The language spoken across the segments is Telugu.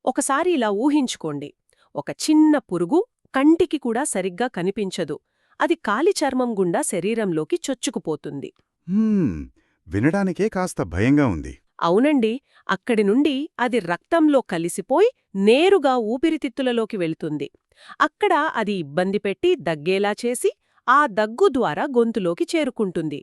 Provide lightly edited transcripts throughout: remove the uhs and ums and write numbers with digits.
ఒకసారి ఇలా ఊహించుకోండి. ఒక చిన్న పురుగు కంటికి కూడా సరిగ్గా కనిపించదు. అది కాలి చర్మం గుండా శరీరంలోకి చొచ్చుకుపోతుంది. హ్మ్, వినడానికే కాస్త భయంగా ఉంది. అవునండి. అక్కడి నుండి అది రక్తంలో కలిసిపోయి నేరుగా ఊపిరితిత్తులలోకి వెళ్తుంది. అక్కడ అది ఇబ్బంది పెట్టి దగ్గేలా చేసి ఆ దగ్గు ద్వారా గొంతులోకి చేరుకుంటుంది.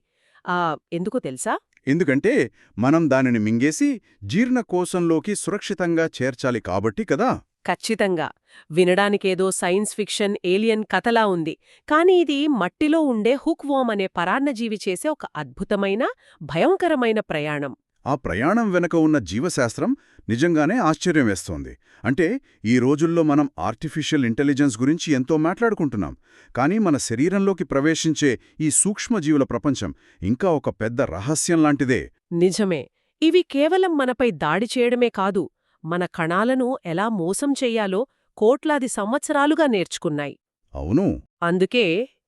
ఎందుకో తెలుసా? ఎందుకంటే మనం దానిని మింగేసి జీర్ణకోశంలోకి సురక్షితంగా చేర్చాలి కాబట్టి కదా. ఖచ్చితంగా. వినడానికేదో సైన్స్ ఫిక్షన్ ఏలియన్ కథలా ఉంది. కానీ ఇది మట్టిలో ఉండే హుక్ వార్మ్ అనే పరాన్నజీవి చేసే ఒక అద్భుతమైన, భయంకరమైన ప్రయాణం. ఆ ప్రయాణం వెనక ఉన్న జీవశాస్త్రం నిజంగానే ఆశ్చర్యం వేస్తోంది. అంటే ఈ రోజుల్లో మనం ఆర్టిఫిషియల్ ఇంటెలిజెన్స్ గురించి ఎంతో మాట్లాడుకుంటున్నాం. కానీ మన శరీరంలోకి ప్రవేశించే ఈ సూక్ష్మజీవుల ప్రపంచం ఇంకా ఒక పెద్ద రహస్యం లాంటిదే. నిజమే. ఇవి కేవలం మనపై దాడి చేయడమే కాదు, మన కణాలను ఎలా మోసం చెయ్యాలో కోట్లాది సంవత్సరాలుగా నేర్చుకున్నాయి. అవును. అందుకే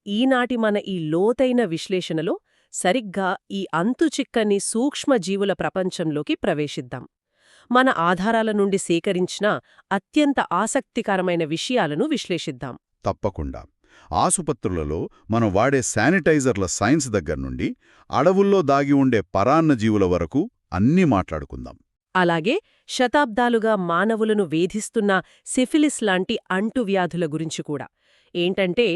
ఈనాటి మన ఈ లోతైన విశ్లేషణలో సరిగ్గా ఈ అంతుచిక్కని సూక్ష్మజీవుల ప్రపంచంలోకి ప్రవేశిద్దాం. మన ఆధారాల నుండి సేకరించిన అత్యంత ఆసక్తికరమైన విషయాలను విశ్లేషిద్దాం. తప్పకుండా. ఆసుపత్రులలో మనం వాడే శానిటైజర్ల సైన్స్ దగ్గర్నుండి అడవుల్లో దాగి ఉండే పరాన్నజీవుల వరకు అన్నీ మాట్లాడుకుందాం. అలాగే శతాబ్దాలుగా మానవులను వేధిస్తున్న సిఫిలిస్ లాంటి అంటువ్యాధుల గురించి కూడా. ఏంటంటే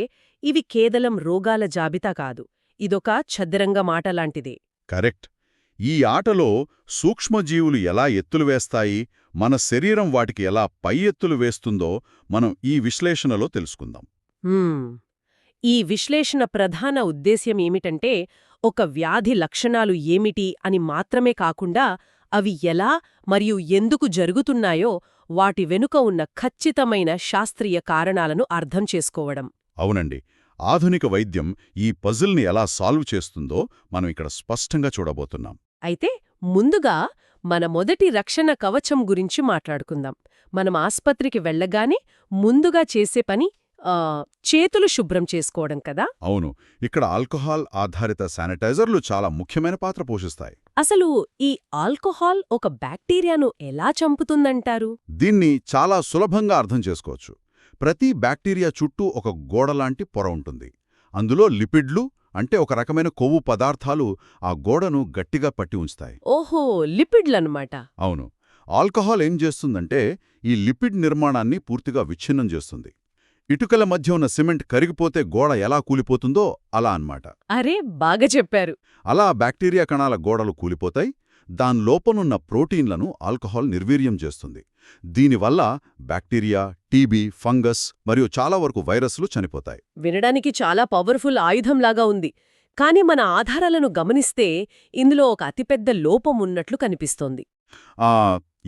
ఇవి కేవలం రోగాల జాబితా కాదు, ఇదొక చదరంగ మాటలాంటిదే. కరెక్ట్. ఈ ఆటలో సూక్ష్మజీవులు ఎలా ఎత్తులు వేస్తాయి, మన శరీరం వాటికి ఎలా పై ఎత్తులు వేస్తుందో మనం ఈ విశ్లేషణలో తెలుసుకుందాం. ఈ విశ్లేషణ ప్రధాన ఉద్దేశ్యం ఏమిటంటే ఒక వ్యాధి లక్షణాలు ఏమిటి అని మాత్రమే కాకుండా అవి ఎలా మరియు ఎందుకు జరుగుతున్నాయో వాటి వెనుక ఉన్న ఖచ్చితమైన శాస్త్రీయ కారణాలను అర్థం చేసుకోవడం. అవునండి. ఆధునిక వైద్యం ఈ పజిల్ని ఎలా సాల్వ్ చేస్తుందో మనం ఇక్కడ స్పష్టంగా చూడబోతున్నాం. అయితే ముందుగా మన మొదటి రక్షణ కవచం గురించి మాట్లాడుకుందాం. మనం ఆస్పత్రికి వెళ్ళగానే ముందుగా చేసే పని చేతులు శుభ్రం చేసుకోవడం కదా. అవును. ఇక్కడ ఆల్కహాల్ ఆధారిత శానిటైజర్లు చాలా ముఖ్యమైన పాత్ర పోషిస్తాయి. అసలు ఈ ఆల్కహాల్ ఒక బ్యాక్టీరియాను ఎలా చంపుతుందంటారు? దీన్ని చాలా సులభంగా అర్థం చేసుకోవచ్చు. ప్రతి బ్యాక్టీరియా చుట్టూ ఒక గోడలాంటి పొర ఉంటుంది. అందులో లిపిడ్లు అంటే ఒక రకమైన కొవ్వు పదార్థాలు ఆ గోడను గట్టిగా పట్టి ఉంచుతాయి. ఓహో, లిపిడ్లన్నమాట. అవును. ఆల్కహాల్ ఏం చేస్తుందంటే ఈ లిపిడ్ నిర్మాణాన్ని పూర్తిగా విచ్ఛిన్నం చేస్తుంది. ఇటుకల మధ్య ఉన్న సిమెంట్ కరిగిపోతే గోడ ఎలా కూలిపోతుందో అలా అన్నమాట. అరే, బాగా చెప్పారు. అలా బ్యాక్టీరియా కణాల గోడలు కూలిపోతాయి. దాని లోపనున్న ప్రోటీన్లను ఆల్కహాల్ నిర్వీర్యం చేస్తుంది. దీనివల్ల బ్యాక్టీరియా, టీబీ, ఫంగస్ మరియు చాలా వరకు వైరస్లు చనిపోతాయి. వినడానికి చాలా పవర్ఫుల్ ఆయుధంలాగా ఉంది. కానీ మన ఆధారాలను గమనిస్తే ఇందులో ఒక అతిపెద్ద లోపం ఉన్నట్లు కనిపిస్తోంది.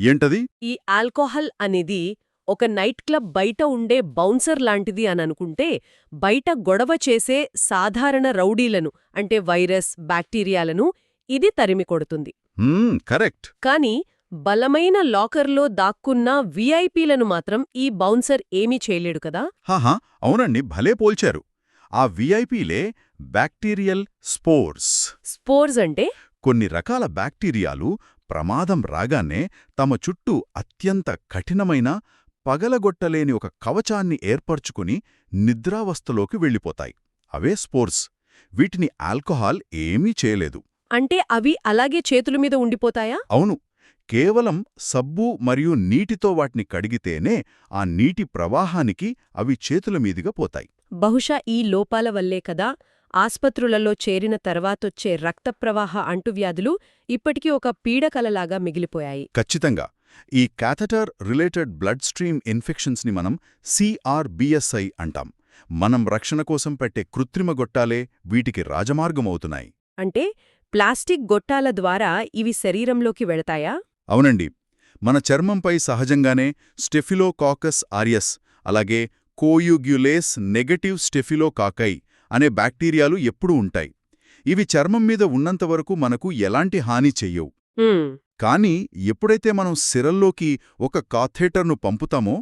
ఏంటది? ఈ ఆల్కహాల్ అనేది ఒక నైట్ క్లబ్ బయట ఉండే బౌన్సర్ లాంటిది అని అనుకుంటే, బయట గొడవ చేసే సాధారణ రౌడీలను అంటే వైరస్, బ్యాక్టీరియాలను ఇది తరిమి కొడుతుంది. కరెక్ట్. కానీ బలమైన లాకర్లో దాక్కున్న విఐపీలను మాత్రం ఈ బౌన్సర్ ఏమీ చేయలేడు కదా. హాహా, అవునండి, భలే పోల్చారు. ఆ విఐపీలే బ్యాక్టీరియల్ స్పోర్స్. స్పోర్స్ అంటే కొన్ని రకాల బ్యాక్టీరియాలు ప్రమాదం రాగానే తమ చుట్టూ అత్యంత కఠినమైన, పగలగొట్టలేని ఒక కవచాన్ని ఏర్పరచుకుని నిద్రావస్థలోకి వెళ్ళిపోతాయి. అవే స్పోర్స్. వీటిని ఆల్కహాల్ ఏమీ చేయలేదు. అంటే అవి అలాగే చేతుల మీద ఉండిపోతాయా? అవును. కేవలం సబ్బు మరియు నీటితో వాటిని కడిగితేనే ఆ నీటి ప్రవాహానికి అవి చేతుల మీదుగా పోతాయి. బహుశా ఈ లోపాల వల్లే కదా ఆస్పత్రులలో చేరిన తర్వాతొచ్చే రక్తప్రవాహ అంటువ్యాధులు ఇప్పటికీ ఒక పీడకలలాగా మిగిలిపోయాయి. ఖచ్చితంగా. ఈ క్యాథెటర్ రిలేటెడ్ బ్లడ్ స్ట్రీమ్ ఇన్ఫెక్షన్స్ని మనం CRBSI అంటాం. మనం రక్షణ కోసం పెట్టే కృత్రిమ గొట్టాలే వీటికి రాజమార్గమవుతున్నాయి. అంటే ప్లాస్టిక్ గొట్టాల ద్వారా ఇవి శరీరంలోకి వెళతాయా? అవునండి. మన చర్మంపై సహజంగానే స్టెఫిలోకాకస్ ఆరియస్, అలాగే కోయుగ్యులేస్ నెగటివ్ స్టెఫిలోకాకై అనే బ్యాక్టీరియాలు ఎప్పుడూ ఉంటాయి. ఇవి చర్మం మీద ఉన్నంతవరకు మనకు ఎలాంటి హాని చెయ్యవు. కానీ ఎప్పుడైతే మనం సిరల్లోకి ఒక కాథేటర్ను పంపుతామో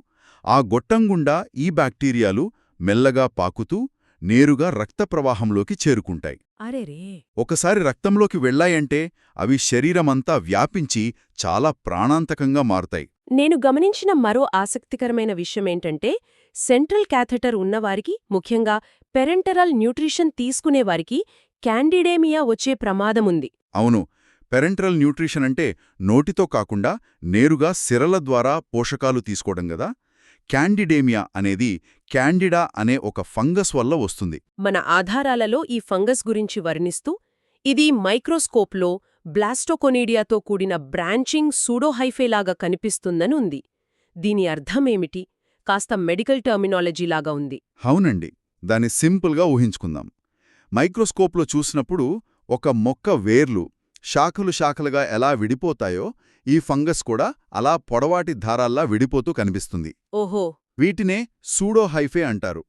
ఆ గొట్టం గుండా ఈ బ్యాక్టీరియాలు మెల్లగా పాకుతూ నేరుగా రక్త ప్రవాహంలోకి చేరుకుంటాయి. అరెరే! ఒకసారి రక్తంలోకి వెళ్లాయంటే అవి శరీరమంతా వ్యాపించి చాలా ప్రాణాంతకంగా మారుతాయి. నేను గమనించిన మరో ఆసక్తికరమైన విషయమేంటంటే సెంట్రల్ క్యాథెటర్ ఉన్నవారికి, ముఖ్యంగా పెరెంటరల్ న్యూట్రిషన్ తీసుకునేవారికి క్యాండిడేమియా వచ్చే ప్రమాదముంది. అవును, పెరెంటరల్ న్యూట్రిషన్ అంటే నోటితో కాకుండా నేరుగా సిరల ద్వారా పోషకాలు తీసుకోవడం గదా. క్యాండిడేమియా అనేది క్యాండిడా అనే ఒక ఫంగస్ వల్ల వస్తుంది. మన ఆధారాలలో ఈ ఫంగస్ గురించి వర్ణిస్తూ, ఇది మైక్రోస్కోప్లో బ్లాస్టోకొనీడియాతో కూడిన బ్రాంచింగ్ సూడోహైఫేలాగా కనిపిస్తుందని ఉంది. దీని అర్థమేమిటి? కాస్త మెడికల్ టర్మినాలజీలాగా ఉంది. అవునండి, దాన్ని సింపుల్గా ఊహించుకుందాం. మైక్రోస్కోప్లో చూసినప్పుడు ఒక మొక్క వేర్లు శాఖలు శాఖలుగా ఎలా విడిపోతాయో ఈ ఫంగస్ కూడా అలా పొడవాటి దారాల్లా విడిపోతూ కనిపిస్తుంది. ఓహో! వీటినే సూడోహైఫే అంటారు.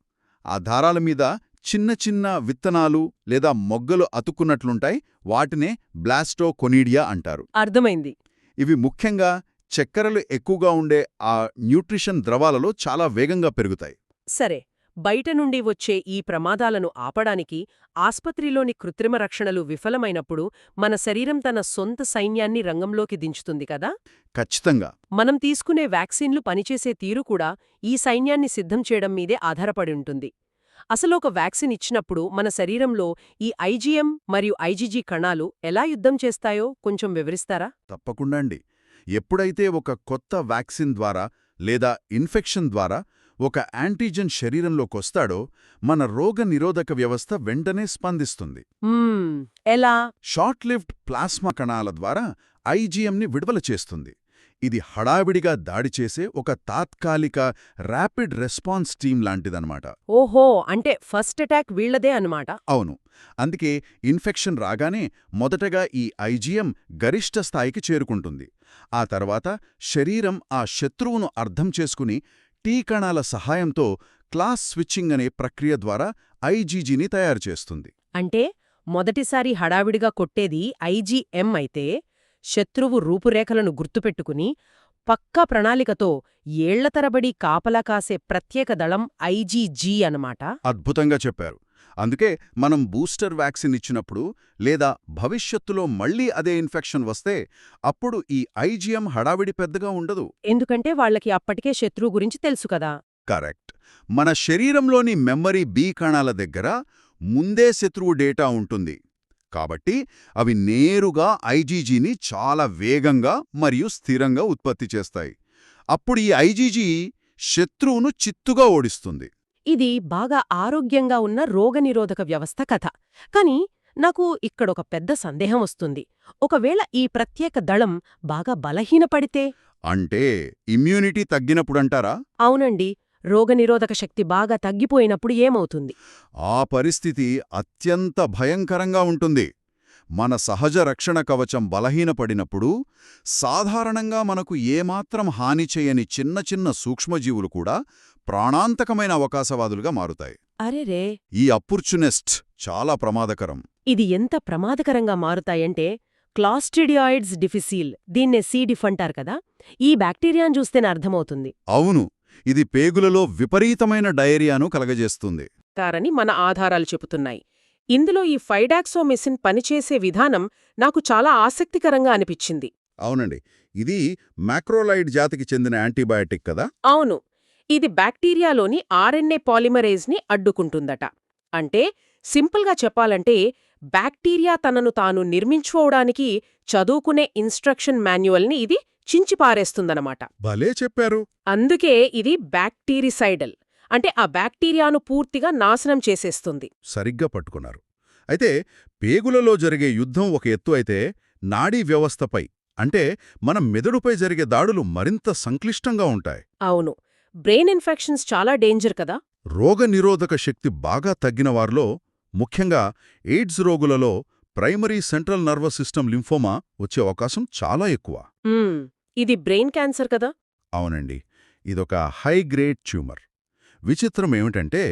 ఆ దారాల మీద చిన్న చిన్న విత్తనాలు లేదా మొగ్గలు అతుక్కున్నట్లుంటాయి. వాటినే బ్లాస్టోకొనీడియా అంటారు. అర్థమైంది. ఇవి ముఖ్యంగా చక్కెరలు ఎక్కువగా ఉండే ఆ న్యూట్రిషన్ ద్రవాలలో చాలా వేగంగా పెరుగుతాయి. సరే, బయట నుండి వచ్చే ఈ ప్రమాదాలను ఆపడానికి ఆస్పత్రిలోని కృత్రిమ రక్షణలు విఫలమైనప్పుడు మన శరీరం తన సొంత సైన్యాన్ని రంగంలోకి దించుతుంది కదా. ఖచ్చితంగా. మనం తీసుకునే వ్యాక్సిన్లు పనిచేసే తీరు కూడా ఈ సైన్యాన్ని సిద్ధం చేయడం మీదే ఆధారపడి ఉంటుంది. అసలు ఒక వ్యాక్సిన్ ఇచ్చినప్పుడు మన శరీరంలో ఈ ఐజీఎం మరియు ఐజీజీ కణాలు ఎలా యుద్ధం చేస్తాయో కొంచెం వివరిస్తారా? తప్పకుండా అండి. ఎప్పుడైతే ఒక కొత్త వ్యాక్సిన్ ద్వారా లేదా ఇన్ఫెక్షన్ ద్వారా ఒక యాంటీజెన్ శరీరంలోకొస్తాడో మన రోగనిరోధక వ్యవస్థ వెంటనే స్పందిస్తుంది. ఎలా? షార్ట్ లివ్డ్ ప్లాస్మా కణాల ద్వారా ఐజీఎంని విడుదల చేస్తుంది. ఇది హడావిడిగా దాడి చేసే ఒక తాత్కాలిక ర్యాపిడ్ రెస్పాన్స్ టీమ్ లాంటిదన్నమాట. ఓహో, అంటే ఫస్ట్ అటాక్ వీళ్లదే అన్నమాట. అవును, అందుకే ఇన్ఫెక్షన్ రాగానే మొదటగా ఈ ఐజీఎం గరిష్ట స్థాయికి చేరుకుంటుంది. ఆ తర్వాత శరీరం ఆ శత్రువును అర్థం చేసుకుని టీ కణాల సహాయంతో క్లాస్ స్విచ్చింగ్ అనే ప్రక్రియ ద్వారా ఐజీజీని తయారు చేస్తుంది. అంటే మొదటిసారి హడావిడిగా కొట్టేది ఐజీఎం అయితే, శత్రువు రూపురేఖలను గుర్తుపెట్టుకుని పక్కా ప్రణాళికతో ఏళ్ల తరబడి కాపలా కాసే ప్రత్యేక దళం ఐజీజీ అన్నమాట. అద్భుతంగా చెప్పారు. అందుకే మనం బూస్టర్ వ్యాక్సిన్ ఇచ్చినప్పుడు లేదా భవిష్యత్తులో మళ్లీ అదే ఇన్ఫెక్షన్ వస్తే అప్పుడు ఈ ఐజీఎం హడావిడి పెద్దగా ఉండదు. ఎందుకంటే వాళ్లకి అప్పటికే శత్రువు గురించి తెలుసు కదా. కరెక్ట్. మన శరీరంలోని మెమరీ బి కణాల దగ్గర ముందే శత్రువు డేటా ఉంటుంది. కాబట్టి అవి నేరుగా ఐజీజీని చాలా వేగంగా మరియు స్థిరంగా ఉత్పత్తి చేస్తాయి. అప్పుడు ఈ ఐజీజీ శత్రువును చిత్తుగా ఓడిస్తుంది. ఇది బాగా ఆరోగ్యంగా ఉన్న రోగనిరోధక వ్యవస్థ కథ. కాని నాకు ఇక్కడొక పెద్ద సందేహం వస్తుంది. ఒకవేళ ఈ ప్రత్యేక దళం బాగా బలహీనపడితే? అంటే ఇమ్యూనిటీ తగ్గినప్పుడంటారా? అవునండి, రోగనిరోధక శక్తి బాగా తగ్గిపోయినప్పుడు ఏమవుతుంది? ఆ పరిస్థితి అత్యంత భయంకరంగా ఉంటుంది. మన సహజ రక్షణ కవచం బలహీనపడినప్పుడు సాధారణంగా మనకు ఏమాత్రం హాని చేయని చిన్న చిన్న సూక్ష్మజీవులు కూడా ప్రాణాంతకమైన అవకాశవాదులుగా మారుతాయి. అరెరే! ఈ అపర్చునిస్ట్ చాలా ప్రమాదకరం. ఇది ఎంత ప్రమాదకరంగా మారుతాయంటే క్లాస్ట్రిడియాయిడ్స్ డిఫిసీల్, దీన్నే సీ డిఫ్ అంటారు కదా, ఈ బ్యాక్టీరియాను చూస్తేనే అర్థమవుతుంది. అవును, ఇది పేగులలో విపరీతమైన డయేరియాను కలగజేస్తుంది. తారని మన ఆధారాలు చెబుతున్నాయి. ఇందులో ఈ ఫైడాక్సోమెసిన్ పనిచేసే విధానం నాకు చాలా ఆసక్తికరంగా అనిపించింది. అవునండి, ఇది మ్యాక్రోలైడ్ జాతికి చెందిన యాంటీబయాటిక్ కదా. అవును, ఇది బ్యాక్టీరియాలోని ఆర్ఎన్ఏ పాలిమరేజ్ని అడ్డుకుంటుందట. అంటే సింపుల్గా చెప్పాలంటే బ్యాక్టీరియా తనను తాను నిర్మించుకోవడానికి చదువుకునే ఇన్స్ట్రక్షన్ మాన్యువల్ని ఇది చించిపారేస్తుందన్నమాట. భలే చెప్పారు. అందుకే ఇది బ్యాక్టీరిసైడల్, అంటే ఆ బ్యాక్టీరియాను పూర్తిగా నాశనం చేసేస్తుంది. సరిగ్గా పట్టుకున్నారు. అయితే పేగులలో జరిగే యుద్ధం ఒక ఎత్తు అయితే నాడీ వ్యవస్థపై అంటే మన మెదడుపై జరిగే దాడులు మరింత సంక్లిష్టంగా ఉంటాయి. అవును, బ్రెయిన్ ఇన్ఫెక్షన్స్ చాలా డేంజర్ కదా. రోగనిరోధక శక్తి బాగా తగ్గినవారిలో, ముఖ్యంగా ఎయిడ్స్ రోగులలో primary central nervous system lymphoma వచ్చే అవకాశం చాలా ఎక్కువ. ఇది బ్రెయిన్ క్యాన్సర్ కదా. అవునండి, ఇదొక హై గ్రేడ్ ట్యూమర్. విచిత్రం ఏమిటంటే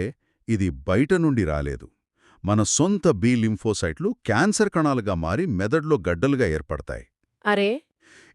ఇది బయట నుండి రాలేదు. మన సొంత బి లింఫోసైట్లు క్యాన్సర్ కణాలుగా మారి మెదడులో గడ్డలుగా ఏర్పడతాయి. అరే!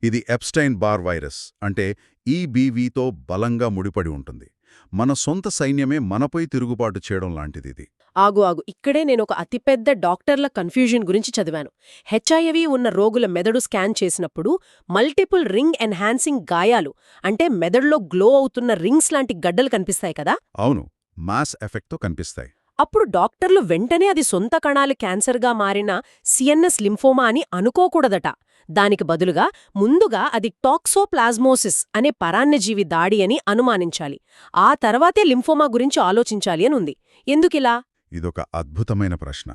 ఇది ఎప్స్టైన్ బార్ వైరస్ అంటే ఈబీవీతో బలంగా ముడిపడి ఉంటుంది. మన సొంత సైన్యమే మనపై తిరుగుబాటు చేయడం లాంటిదిది. ఆగు ఇక్కడే నేనొక అతిపెద్ద డాక్టర్ల కన్ఫ్యూజన్ గురించి చదివాను. హెచ్ఐవి ఉన్న రోగుల మెదడు స్కాన్ చేసినప్పుడు మల్టిపుల్ రింగ్ ఎన్హాన్సింగ్ గాయాలు అంటే మెదడులో గ్లో అవుతున్న రింగ్స్ లాంటి గడ్డలు కనిపిస్తాయి కదా. అవును, మాస్ ఎఫెక్ట్తో కనిపిస్తాయి. అప్పుడు డాక్టర్లు వెంటనే అది సొంత కణాలు క్యాన్సర్గా మారిన సిఎన్ఎస్ లింఫోమా అని అనుకోకూడదట. దానికి బదులుగా ముందుగా అది టాక్సోప్లాజ్మోసిస్ అనే పరాన్నజీవి దాడి అని అనుమానించాలి. ఆ తర్వాతే లింఫోమా గురించి ఆలోచించాలి అని ఉంది. ఎందుకిలా? ఇదొక అద్భుతమైన ప్రశ్న.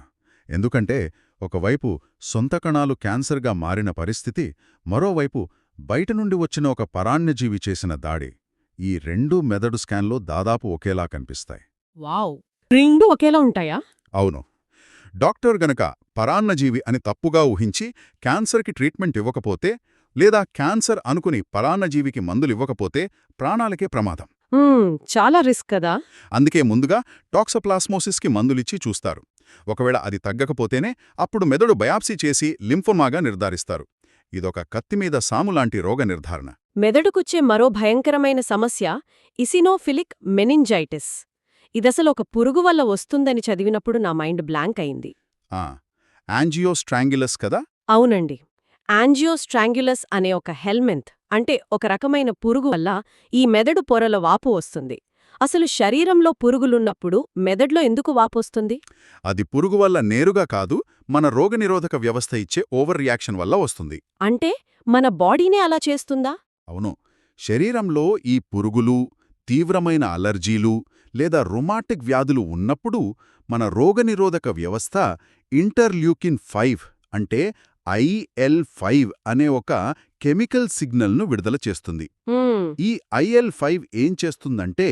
ఎందుకంటే ఒకవైపు సొంత కణాలు క్యాన్సర్గా మారిన పరిస్థితి, మరోవైపు బయట నుండి వచ్చిన ఒక పరాన్నజీవి చేసిన దాడి, ఈ రెండూ మెదడు స్కాన్లో దాదాపు ఒకేలా కనిపిస్తాయి. వావ్, రెండు ఒకేలా ఉంటాయా? అవును. డాక్టర్ గనక పరాన్నజీవి అని తప్పుగా ఊహించి క్యాన్సర్కి ట్రీట్మెంట్ ఇవ్వకపోతే, లేదా క్యాన్సర్ అనుకుని పరాన్నజీవికి మందులివ్వకపోతే ప్రాణాలకే ప్రమాదం. చాలా రిస్క్ కదా. అందుకే ముందుగా టాక్సోప్లాస్మోసిస్కి మందులిచ్చి చూస్తారు. ఒకవేళ అది తగ్గకపోతేనే అప్పుడు మెదడు బయాప్సీ చేసి లింఫోమాగా నిర్ధారిస్తారు. ఇదొక కత్తిమీద సాములాంటి రోగ నిర్ధారణ. మెదడుకుచ్చే మరో భయంకరమైన సమస్య ఇసినోఫిలిక్ మెనింజైటిస్. ఇదసలు ఒక పురుగు వల్ల వస్తుందని చదివినప్పుడు నా మైండ్ బ్లాంక్ అయింది. యాంజియోస్ట్రాంగిలస్ కదా? అవునండి. యాంజియోస్ట్రాంగ్యులస్ అనే ఒక హెల్మెంత్ అంటే ఒక రకమైన పురుగు వల్ల ఈ మెదడు పొరల వాపు వస్తుంది. అసలు శరీరంలో పురుగులున్నప్పుడు మెదడులో ఎందుకు వాపొస్తుంది? అది పురుగు వల్ల నేరుగా కాదు, మన రోగనిరోధక వ్యవస్థ ఇచ్చే ఓవర్ రియాక్షన్ వల్ల వస్తుంది. అంటే మన బాడీనే అలా చేస్తుందా? అవును. శరీరంలో ఈ పురుగులు, తీవ్రమైన అలర్జీలు లేదా రుమాటిక్ వ్యాధులు ఉన్నప్పుడు మన రోగనిరోధక వ్యవస్థ ఇంటర్ల్యూకిన్ 5 అంటే IL-5 అనే ఒక కెమికల్ సిగ్నల్ను విడుదల చేస్తుంది. ఈ IL-5 ఏం చేస్తుందంటే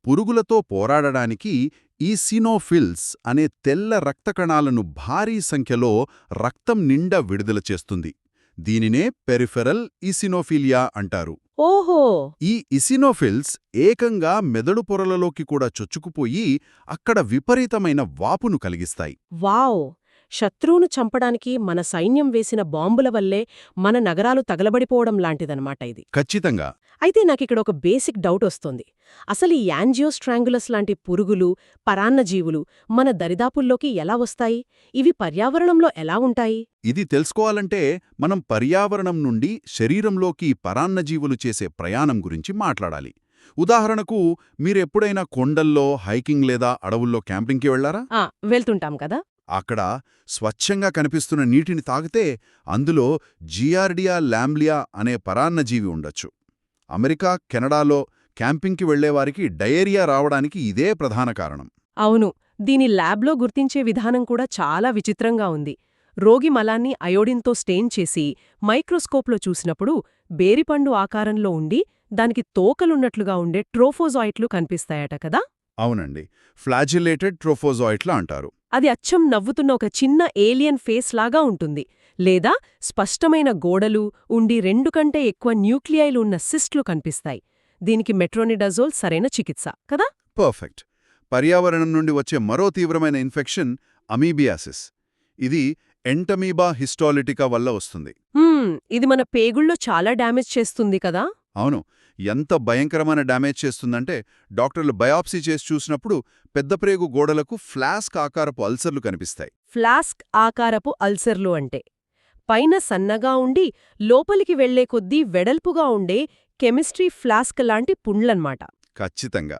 పురుగులతో పోరాడడానికి ఈసినోఫిల్స్ అనే తెల్ల రక్తకణాలను భారీ సంఖ్యలో రక్తం నిండా విడుదల చేస్తుంది. దీనినే పెరిఫెరల్ ఈసినోఫిలియా అంటారు. ఓహో! ఈ ఇసినోఫిల్స్ ఏకంగా మెదడు పొరలలోకి కూడా చొచ్చుకుపోయి అక్కడ విపరీతమైన వాపును కలిగిస్తాయి. వావ్! శత్రువును చంపడానికి మన సైన్యం వేసిన బాంబుల వల్లే మన నగరాలు తగలబడిపోవడం లాంటిదనమాట ఇది. ఖచ్చితంగా. అయితే నాకిక్కడ ఒక బేసిక్ డౌట్ వస్తోంది. అసలు ఈ యాంజియోస్ట్రాంగులస్ లాంటి పురుగులు, పరాన్నజీవులు మన దరిదాపుల్లోకి ఎలా వస్తాయి? ఇవి పర్యావరణంలో ఎలా ఉంటాయి? ఇది తెలుసుకోవాలంటే మనం పర్యావరణం నుండి శరీరంలోకి పరాన్నజీవులు చేసే ప్రయాణం గురించి మాట్లాడాలి. ఉదాహరణకు, మీరెప్పుడైనా కొండల్లో హైకింగ్ లేదా అడవుల్లో క్యాంపింగ్కి వెళ్లారా? వెళ్తుంటాం కదా. అక్కడ స్వచ్ఛంగా కనిపిస్తున్న నీటిని తాగితే అందులో జియార్డియా లాంబ్లియా అనే పరాన్నజీవి ఉండొచ్చు. అమెరికా, కెనడాలో క్యాంపింగ్కి వెళ్లేవారికి డయేరియా రావడానికి ఇదే ప్రధాన కారణం. అవును. దీని ల్యాబ్లో గుర్తించే విధానం కూడా చాలా విచిత్రంగా ఉంది. రోగి మలాన్ని అయోడిన్తో స్టెయిన్ చేసి మైక్రోస్కోప్లో చూసినప్పుడు బేరిపండు ఆకారంలో ఉండి దానికి తోకలున్నట్లుగా ఉండే ట్రోఫోజాయిట్లు కనిపిస్తాయట కదా. అవునండి, ఫ్లాజిలేటెడ్ ట్రోఫోజాయిట్లా అంటారు. అది అచ్చం నవ్వుతున్న ఒక చిన్న ఏలియన్ ఫేస్ లాగా ఉంటుంది. లేదా స్పష్టమైన గోడలు ఉండి 2 కంటే ఎక్కువ న్యూక్లియైలు ఉన్న సిస్ట్లు కనిపిస్తాయి. దీనికి మెట్రోనిడజోల్ సరైన చికిత్స కదా. పర్ఫెక్ట్. పర్యావరణం నుండి వచ్చే మరో తీవ్రమైన ఇన్ఫెక్షన్ అమీబియాసిస్. ఇది ఎంటమీబా హిస్టాలిటికా వల్ల వస్తుంది. ఇది మన పేగుల్లో చాలా డ్యామేజ్ చేస్తుంది కదా. అవును. ఎంత భయంకరమైన డ్యామేజ్ చేస్తుందంటే డాక్టర్లు బయాప్సీ చేసి చూసినప్పుడు పెద్ద ప్రేగు గోడలకు ఫ్లాస్క్ ఆకారపు అల్సర్లు కనిపిస్తాయి. ఫ్లాస్క్ ఆకారపు అల్సర్లు అంటే పైన సన్నగా ఉండి లోపలికి వెళ్లే కొద్దీ వెడల్పుగా ఉండే కెమిస్ట్రీ ఫ్లాస్క్ లాంటి పుండ్లన్మాట. ఖచ్చితంగా.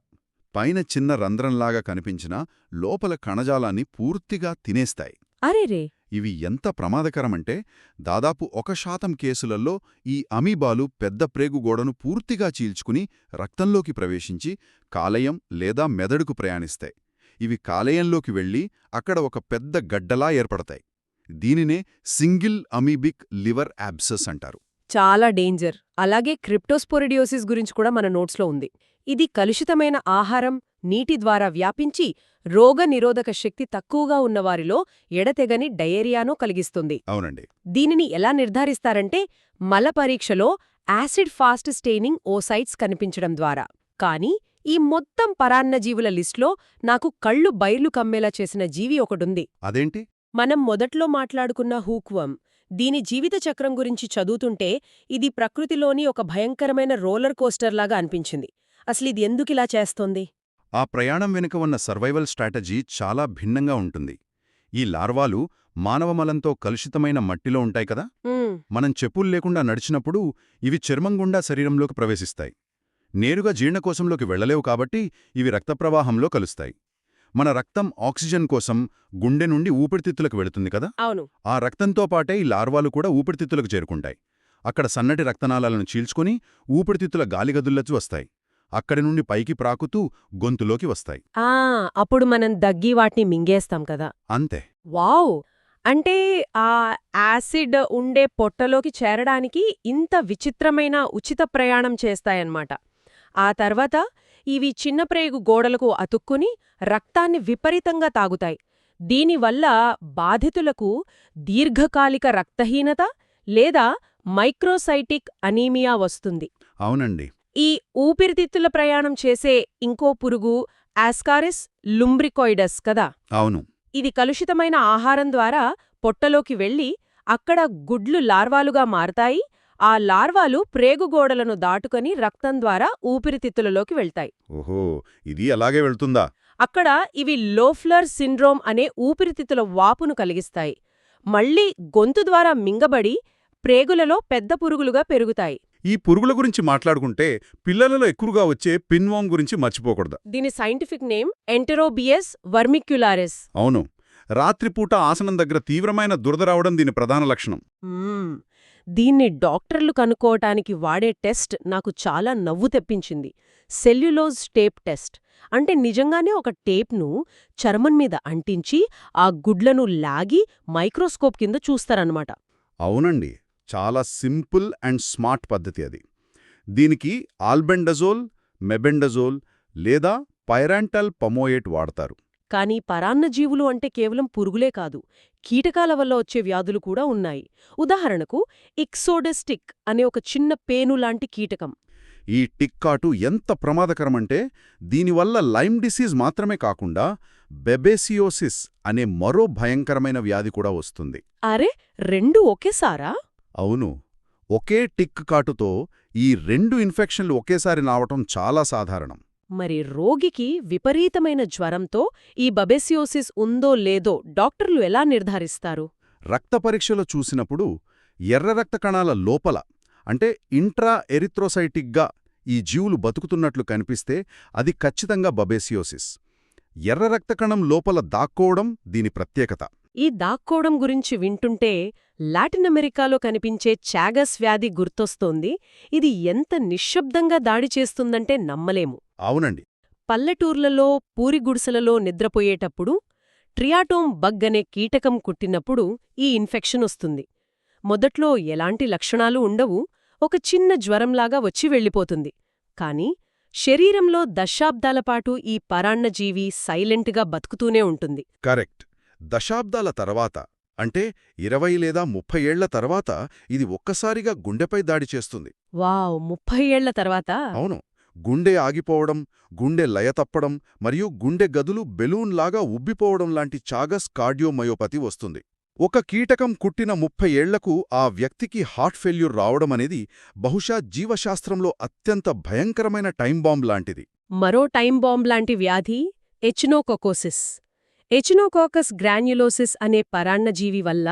పైన చిన్న రంధ్రంలాగా కనిపించినా లోపల కణజాలాన్ని పూర్తిగా తినేస్తాయి. అరేరే! ఇవి ఎంత ప్రమాదకరమంటే దాదాపు 1% కేసులలో ఈ అమీబాలు పెద్ద ప్రేగుగోడను పూర్తిగా చీల్చుకుని రక్తంలోకి ప్రవేశించి కాలేయం లేదా మెదడుకు ప్రయాణిస్తాయి. ఇవి కాలేయంలోకి వెళ్లి అక్కడ ఒక పెద్ద గడ్డలా ఏర్పడతాయి. దీనినే సింగిల్ అమీబిక్ లివర్ యాబ్సెస్ అంటారు. చాలా డేంజర్. అలాగే క్రిప్టోస్పోరిడియోసిస్ గురించి కూడా మన నోట్స్లో ఉంది. ఇది కలుషితమైన ఆహారం, నీటి ద్వారా వ్యాపించి రోగ నిరోధక శక్తి తక్కువగా ఉన్నవారిలో ఎడతెగని డయేరియాను కలిగిస్తుంది. అవునండి. దీనిని ఎలా నిర్ధారిస్తారంటే మల పరీక్షలో యాసిడ్ ఫాస్ట్ స్టెయినింగ్ ఓసైట్స్ కనిపించడం ద్వారా. కానీ ఈ మొత్తం పరాన్నజీవుల లిస్ట్లో నాకు కళ్ళు బైర్లు కమ్మేలా చేసిన జీవి ఒకటుంది. అదేంటి? మనం మొదట్లో మాట్లాడుకున్న హూక్వర్మ్. దీని జీవిత చక్రం గురించి చదువుతుంటే ఇది ప్రకృతిలోని ఒక భయంకరమైన రోలర్ కోస్టర్లాగా అనిపించింది. అసలిది ఎందుకిలా చేస్తోంది? ఆ ప్రయాణం వెనుక ఉన్న సర్వైవల్ స్ట్రాటజీ చాలా భిన్నంగా ఉంటుంది. ఈ లార్వాలు మానవ మలంతో కలుషితమైన మట్టిలో ఉంటాయి కదా. మనం చెప్పులు లేకుండా నడిచినప్పుడు ఇవి చర్మం గుండా శరీరంలోకి ప్రవేశిస్తాయి. నేరుగా జీర్ణకోశంలోకి వెళ్లలేవు కాబట్టి ఇవి రక్తప్రవాహంలో కలుస్తాయి. మన రక్తం ఆక్సిజన్ కోసం గుండె నుండి ఊపిరితిత్తులకు వెళుతుంది కదా. అవును. ఆ రక్తంతో పాటే ఈ లార్వాలు కూడా ఊపిరితిత్తులకు చేరుకుంటాయి. అక్కడ సన్నటి రక్తనాళాలను చీల్చుకుని ఊపిరితిత్తుల గాలిగదుల్లోకి వస్తాయి. అక్కడి నుండి పైకి ప్రాకుతూ గొంతులోకి వస్తాయి. అప్పుడు మనం దగ్గి వాటిని మింగేస్తాం కదా. అంతే. వావ్! అంటే ఆ యాసిడ్ ఉండే పొట్టలోకి చేరడానికి ఇంత విచిత్రమైన ఉచిత ప్రయాణం చేస్తాయన్నమాట. ఆ తర్వాత ఇవి చిన్న ప్రేగు గోడలకు అతుక్కుని రక్తాన్ని విపరీతంగా తాగుతాయి. దీనివల్ల బాధితులకు దీర్ఘకాలిక రక్తహీనత లేదా మైక్రోసైటిక్ అనీమియా వస్తుంది. అవునండి. ఈ ఊపిరితిత్తుల ప్రయాణం చేసే ఇంకో పురుగు ఆస్కారిస్ లుంబ్రికోయిడస్ కదా. అవును. ఇది కలుషితమైన ఆహారం ద్వారా పొట్టలోకి వెళ్లి అక్కడ గుడ్లు లార్వాలుగా మారతాయి. ఆ లార్వాలు ప్రేగుగోడలను దాటుకొని రక్తం ద్వారా ఊపిరితిత్తులలోకి వెళ్తాయి. ఓహో, ఇది అలాగే వెళ్తుందా? అక్కడ ఇవి లోఫ్లర్ సిండ్రోమ్ అనే ఊపిరితిత్తుల వాపును కలిగిస్తాయి. మళ్లీ గొంతు ద్వారా మింగబడి ప్రేగులలో పెద్ద పురుగులుగా పెరుగుతాయి. ఈ పురుగుల గురించి మాట్లాడుకుంటే పిల్లలలో ఎక్కువగా వచ్చే పిన్వామ్ గురించి మర్చిపోకూడదు. దీని సైంటిఫిక్ నేమ్ ఎంటెరోబియస్ వర్మిక్యులారిస్. అవును. రాత్రిపూట ఆసనం దగ్గర తీవ్రమైన దురద రావడం దీని ప్రధాన లక్షణం. దీన్ని డాక్టర్లు కనుక్కోవటానికి వాడే టెస్ట్ నాకు చాలా నవ్వు తెప్పించింది. Cellulose tape test. అంటే నిజంగానే ఒక టేప్ను చర్మం మీద అంటించి ఆ గుడ్లను లాగి మైక్రోస్కోప్ కింద చూస్తారన్నమాట. అవునండి. చాలా సింపుల్ అండ్ స్మార్ట్ పద్ధతి అది. దీనికి ఆల్బెండజోల్, మెబెండజోల్ లేదా పైరాంటల్ పమోయేట్ వాడతారు. కానీ పరాన్నజీవులు అంటే కేవలం పురుగులే కాదు, కీటకాల వల్ల వచ్చే వ్యాధులు కూడా ఉన్నాయి. ఉదాహరణకు ఇక్సోడెస్-టిక్ అనే ఒక చిన్న పేనులాంటి కీటకం. ఈ టిక్ కాటు ఎంత ప్రమాదకరమంటే దీనివల్ల లైమ్ డిసీజ్ మాత్రమే కాకుండా బెబేసియోసిస్ అనే మరో భయంకరమైన వ్యాధి కూడా వస్తుంది. అరే, రెండు ఒకేసారా? అవును. ఒకే టిక్ కాటుతో ఈ 2 ఇన్ఫెక్షన్లు ఒకేసారి రావటం చాలా సాధారణం. మరి రోగికి విపరీతమైన జ్వరంతో ఈ బబెసియోసిస్ ఉందో లేదో డాక్టర్లు ఎలా నిర్ధారిస్తారు? రక్త పరీక్షలో చూసినప్పుడు ఎర్ర రక్త కణాల లోపల అంటే ఇంట్రా ఎరిథ్రోసైటిక్గా ఈ జీవులు బతుకుతున్నట్లు కనిపిస్తే అది ఖచ్చితంగా బబేసియోసిస్. ఎర్ర రక్త కణం లోపల దాక్కోవడం దీని ప్రత్యేకత. ఈ దాక్కోవడం గురించి వింటుంటే లాటిన్ అమెరికాలో కనిపించే చాగస్ వ్యాధి గుర్తొస్తోంది. ఇది ఎంత నిశ్శబ్దంగా దాడి చేస్తుందంటే నమ్మలేము. అవునండి. పల్లెటూర్లలో పూరిగుడిసెలలో నిద్రపోయేటప్పుడు ట్రియాటోమ్ బగ్ అనే కీటకం కుట్టినప్పుడు ఈ ఇన్ఫెక్షన్ వస్తుంది. మొదట్లో ఎలాంటి లక్షణాలు ఉండవు, ఒక చిన్న జ్వరంలాగా వచ్చి వెళ్ళిపోతుంది. కాని శరీరంలో దశాబ్దాలపాటు ఈ పరాన్నజీవి సైలెంట్గా బతుకుతూనే ఉంటుంది. కరెక్ట్. దశాబ్దాల తర్వాత అంటే 20 లేదా 30 ఏళ్ల తర్వాత ఇది ఒక్కసారిగా గుండెపై దాడి చేస్తుంది. వావ్, 30 ఏళ్ల తర్వాత? అవును. గుండె ఆగిపోవడం, గుండె లయ తప్పడం మరియు గుండె గదులు బెలూన్లాగా ఉబ్బిపోవడం లాంటి చాగస్ కార్డియోమయోపతి వస్తుంది. ఒక కీటకం కుట్టిన 30 ఏళ్లకు ఆ వ్యక్తికి హార్ట్ ఫెయిల్యూర్ రావడమనేది బహుశా జీవశాస్త్రంలో అత్యంత భయంకరమైన టైం బాంబ్ లాంటిది. మరో టైం బాంబ్ లాంటి వ్యాధి ఎచినోకోకోసిస్. ఎచినోకోకస్ గ్రాన్యులోసిస్ అనే పరాన్నజీవి వల్ల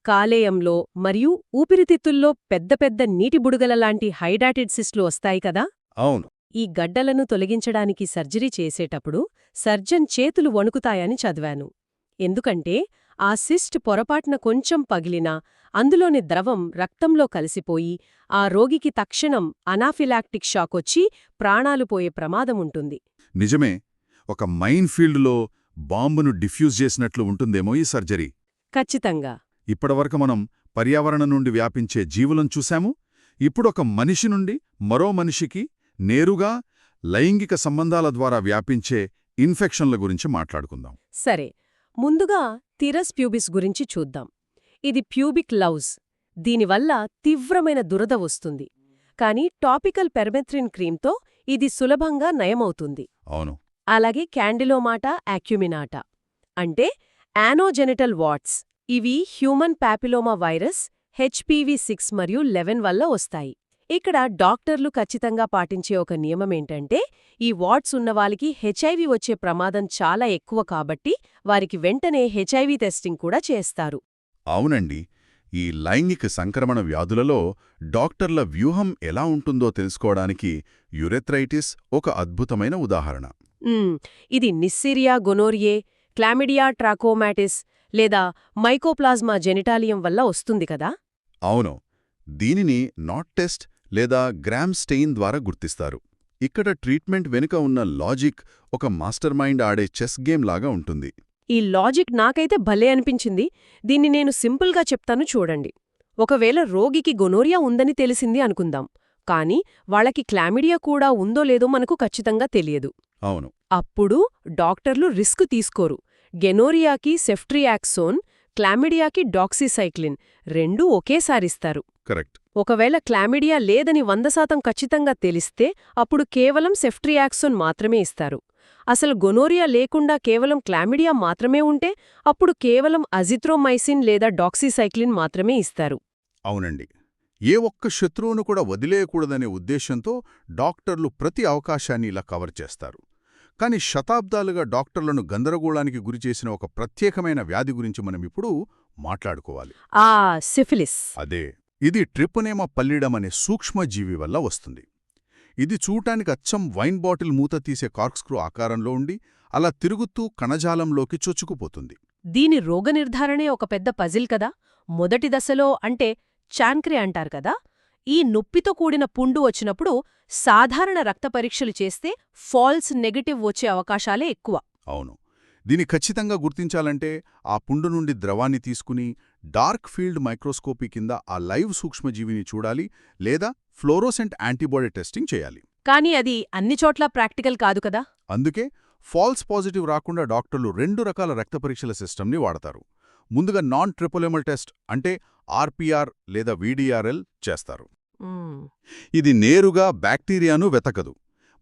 కాలేయంలో మరియు ఊపిరితిత్తుల్లో పెద్ద పెద్ద నీటి బుడగలలాంటి హైడ్రాటెడ్ సిస్ట్లు వస్తాయి కదా. అవును. ఈ గడ్డలను తొలగించడానికి సర్జరీ చేసేటప్పుడు సర్జన్ చేతులు వణుకుతాయని చదివాను. ఎందుకంటే ఆ సిస్ట్ పొరపాటున కొంచెం పగిలినా అందులోని ద్రవం రక్తంలో కలిసిపోయి ఆ రోగికి తక్షణం అనాఫిలాక్టిక్ షాకొచ్చి ప్రాణాలు పోయే ప్రమాదముంటుంది. నిజమే. ఒక మైన్ ఫీల్డ్లో బాంబును డిఫ్యూజ్ చేసినట్లు ఉంటుందేమో ఈ సర్జరీ. ఖచ్చితంగా. ఇప్పటివరకు మనం పర్యావరణం నుండి వ్యాపించే జీవులను చూశాము. ఇప్పుడొక మనిషి నుండి మరో మనిషికి నేరుగా లైంగిక సంబంధాల ద్వారా వ్యాపించే ఇన్ఫెక్షన్ల గురించి మాట్లాడుకుందాం. సరే, ముందుగా థిరస్ ప్యూబిస్ గురించి చూద్దాం. ఇది ప్యూబిక్ లౌజ్. దీనివల్ల తీవ్రమైన దురద వస్తుంది. కాని టాపికల్ పెర్మెథ్రిన్ క్రీమ్తో ఇది సులభంగా నయమవుతుంది. అవును. అలాగే క్యాండిలోమాటా యాక్యుమినాటా అంటే యానోజెనిటల్ వాట్స్. ఇవి హ్యూమన్ పాపిలోమా వైరస్ HPV-6 మరియు 11 వల్ల వస్తాయి. ఇక్కడ డాక్టర్లు ఖచ్చితంగా పాటించే ఒక నియమమేంటంటే, ఈ వాట్స్ ఉన్నవాళ్ళకి హెచ్ఐవి వచ్చే ప్రమాదం చాలా ఎక్కువ కాబట్టి వారికి వెంటనే హెచ్ఐవి టెస్టింగ్ కూడా చేస్తారు. అవునండి. ఈ లైంగిక సంక్రమణ వ్యాధులలో డాక్టర్ల వ్యూహం ఎలా ఉంటుందో తెలుసుకోవడానికి యురెథ్రైటిస్ ఒక అద్భుతమైన ఉదాహరణ. ఇది నిస్సిరియా గొనోరియే, క్లామిడియా ట్రాకోమాటిస్ లేదా మైకోప్లాజ్మా జెనిటాలియం వల్ల వస్తుంది కదా. అవును. దీనిని నాట్ టెస్ట్ లేదా గ్రామ్ స్టెయిన్ ద్వారా గుర్తిస్తారు. ఇక్కడ ట్రీట్మెంట్ వెనుక ఉన్న లాజిక్ ఒక మాస్టర్ మైండ్ ఆడే చెస్ గేమ్ లాగా ఉంటుంది. ఈ లాజిక్ నాకైతే భలే అనిపించింది. దీన్ని నేను సింపుల్గా చెప్తాను చూడండి. ఒకవేళ రోగికి గొనోరియా ఉందని తెలిసింది అనుకుందాం, కానీ వాళ్ళకి క్లామిడియా కూడా ఉందో లేదో మనకు ఖచ్చితంగా తెలియదు. అవును. అప్పుడు డాక్టర్లు రిస్క్ తీసుకోరు. గెనోరియాకి సెఫ్ట్రియాక్సోన్, క్లామిడియాకి డాక్సీసైక్లిన్ రెండూ ఒకేసారిస్తారు. కరెక్ట్. ఒకవేళ క్లామిడియా లేదని 100% ఖచ్చితంగా తెలిస్తే అప్పుడు కేవలం సెఫ్ట్రియాక్సోన్ మాత్రమే ఇస్తారు. అసలు గొనోరియా లేకుండా కేవలం క్లామిడియా మాత్రమే ఉంటే అప్పుడు కేవలం అజిత్రోమైసిన్ లేదా డాక్సీసైక్లిన్ మాత్రమే ఇస్తారు. అవునండి. ఏ ఒక్క శత్రువును కూడా వదిలేయకూడదనే ఉద్దేశంతో డాక్టర్లు ప్రతి అవకాశాన్ని ఇలా కవర్ చేస్తారు. కానీ శతాబ్దాలుగా డాక్టర్లను గందరగోళానికి గురిచేసిన ఒక ప్రత్యేకమైన వ్యాధి గురించి మనమిప్పుడు మాట్లాడుకోవాలి. సిఫిలిస్. అదే. ఇది ట్రిపోనేమా పల్లిడమ్ అనే సూక్ష్మజీవి వల్ల వస్తుంది. ఇది చూటానికి అచ్చం వైన్ బాటిల్ మూత తీసే కార్క్స్క్రూ ఆకారంలో ఉండి అలా తిరుగుతూ కణజాలంలోకి చొచ్చుకుపోతుంది. దీని రోగనిర్ధారణే ఒక పెద్ద పజిల్ కదా. మొదటి దశలో అంటే చాన్క్రే అంటారు కదా, ఈ నొప్పితో కూడిన పుండు వచ్చినప్పుడు సాధారణ రక్త పరీక్షలు చేస్తే ఫాల్స్ నెగటివ్ వచ్చే అవకాశాలే ఎక్కువ. అవును. దీని ఖచ్చితంగా గుర్తించాలంటే ఆ పుండు నుండి ద్రవాన్ని తీసుకుని డార్క్ ఫీల్డ్ మైక్రోస్కోపీ కింద ఆ లైవ్ సూక్ష్మజీవిని చూడాలి లేదా ఫ్లోరోసెంట్ యాంటీబాడీ టెస్టింగ్ చేయాలి. కానీ అది అన్ని చోట్ల ప్రాక్టికల్ కాదు కదా. అందుకే ఫాల్స్ పాజిటివ్ రాకుండా డాక్టర్లు 2 రకాల రక్త పరీక్షల సిస్టమ్ని వాడతారు. ముందుగా నాన్ ట్రిపోలేమల్ టెస్ట్ అంటే ఆర్పీఆర్ లేదా వీడీఆర్ఎల్ చేస్తారు. ఇది నేరుగా బ్యాక్టీరియాను వెతకదు.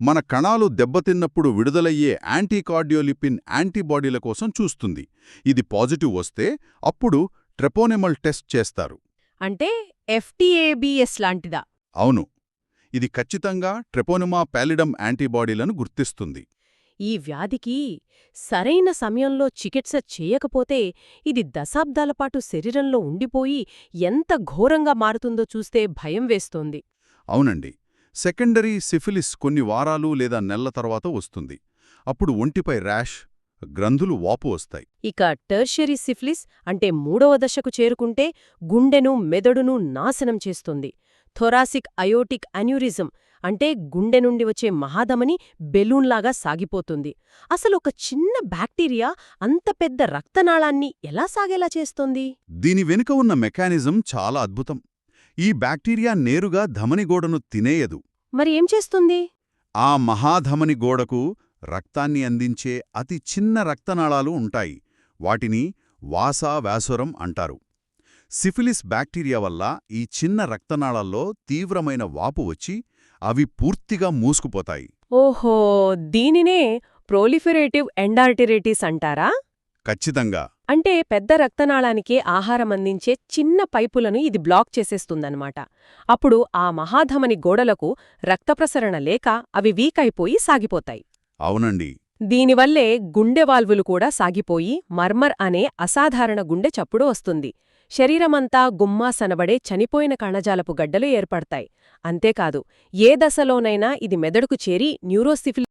మన కణాలు దెబ్బతిన్నప్పుడు విడుదలయ్యే యాంటీకార్డియోలిపిన్ యాంటీబాడీల కోసం చూస్తుంది. ఇది పాజిటివ్ వస్తే అప్పుడు ట్రెపోనెమల్ టెస్ట్ చేస్తారు. అంటే ఎఫ్టీఏబిఎస్ లాంటిదా? అవును. ఇది ఖచ్చితంగా ట్రెపోనెమా పాలిడమ్ యాంటీబాడీలను గుర్తిస్తుంది. ఈ వ్యాధికి సరైన సమయంలో చికిత్స చేయకపోతే ఇది దశాబ్దాలపాటు శరీరంలో ఉండిపోయి ఎంత ఘోరంగా మారుతుందో చూస్తే భయం వేస్తోంది. అవునండి. సెకండరీ సిఫిలిస్ కొన్ని వారాలు లేదా నెలల తర్వాత వస్తుంది. అప్పుడు ఒంటిపై ర్యాష్, గ్రంథులు వాపు వస్తాయి. ఇక టెర్షియరీ సిఫిలిస్ అంటే 3వ దశకు చేరుకుంటే గుండెను మెదడును నాశనం చేస్తుంది. థొరాసిక్ అయోటిక్ అన్యూరిజం అంటే గుండె నుండి వచ్చే మహాధమని బెలూన్లాగా సాగిపోతుంది. అసలు ఒక చిన్న బ్యాక్టీరియా అంత పెద్ద రక్తనాళాన్ని ఎలా సాగేలా చేస్తోంది? దీని వెనుక ఉన్న మెకానిజం చాలా అద్భుతం. ఈ బ్యాక్టీరియా నేరుగా ధమని గోడను తినేయదు. మరి ఏం చేస్తుంది? ఆ మహాధమని గోడకు రక్తాన్ని అందించే అతి చిన్న రక్తనాళాలు ఉంటాయి. వాటిని వాసా వ్యాసోరం అంటారు. సిఫిలిస్ బ్యాక్టీరియా వల్ల ఈ చిన్న రక్తనాళాల్లో తీవ్రమైన వాపు వచ్చి అవి పూర్తిగా మూసుకుపోతాయి. ఓహో, దీనినే ప్రోలిఫెరేటివ్ ఎండార్టరైటిస్ అంటారా? ఖచ్చితంగా. అంటే పెద్ద రక్తనాళానికి ఆహారం అందించే చిన్న పైపులను ఇది బ్లాక్ చేసేస్తుందన్నమాట. అప్పుడు ఆ మహాధమని గోడలకు రక్తప్రసరణ లేక అవి వీక్ అయిపోయి సాగిపోతాయి. అవునండి. దీనివల్లే గుండె వాల్వులు కూడా సాగిపోయి మర్మర్ అనే అసాధారణ గుండె చప్పుడు వస్తుంది. శరీరమంతా గుమ్మాసనబడే చనిపోయిన కణజాలపు గడ్డలు ఏర్పడతాయి. అంతేకాదు, ఏ దశలోనైనా ఇది మెదడుకు చేరి న్యూరోసిఫిలిస్